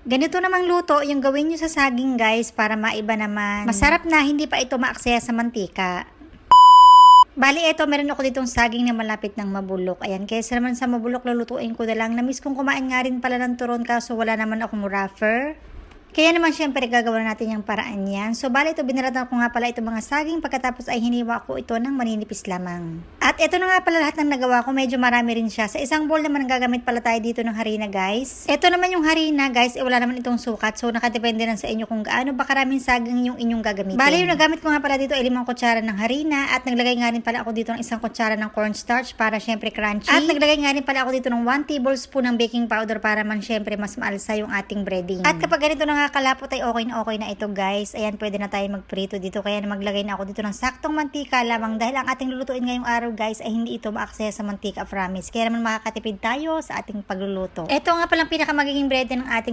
Ganito namang luto yung gawin nyo sa saging guys para maiba naman. Masarap na hindi pa ito maaksaya sa mantika. Bali, eto, meron ako ditong saging na malapit ng mabulok. Ayan, kaysa naman sa mabulok, lulutuin ko na lang. Namiss kong kumain nga rin pala ng turon kaso wala naman akong rougher. Kaya naman syempre gagawa natin yung paraan yan. So bali ito, binaratan ko nga pala itong mga saging pagkatapos ay hiniwa ko ito ng maninipis lamang. At ito na nga pala lahat ng nagawa ko, medyo marami rin siya. Sa isang bowl naman gagamit pala tayo dito ng harina guys. Ito naman yung harina guys, wala naman itong sukat. So nakadepende lang sa inyo kung gaano ba karaming saging yung inyong gagamitin. Bali yung nagamit ko nga pala dito ay 5 kutsara ng harina at naglagay nga rin pala ako dito ng 1 kutsara ng cornstarch para syempre crunchy. At naglagay nga rin pala ako dito ng 1 tablespoon ng baking powder para man syempre mas maalsa yung ating breading. At kapag ganito na nga kalapot ay okay na ito guys. Ayan, pwede na tayo magprito dito. Kaya maglagay na ako dito ng saktong mantika lamang dahil ang ating lulutuin ngayong araw guys ay hindi ito maaksaya sa mantika, promise. Kaya naman makakatipid tayo sa ating pagluluto. Ito nga palang pinakamagiging bread ng ating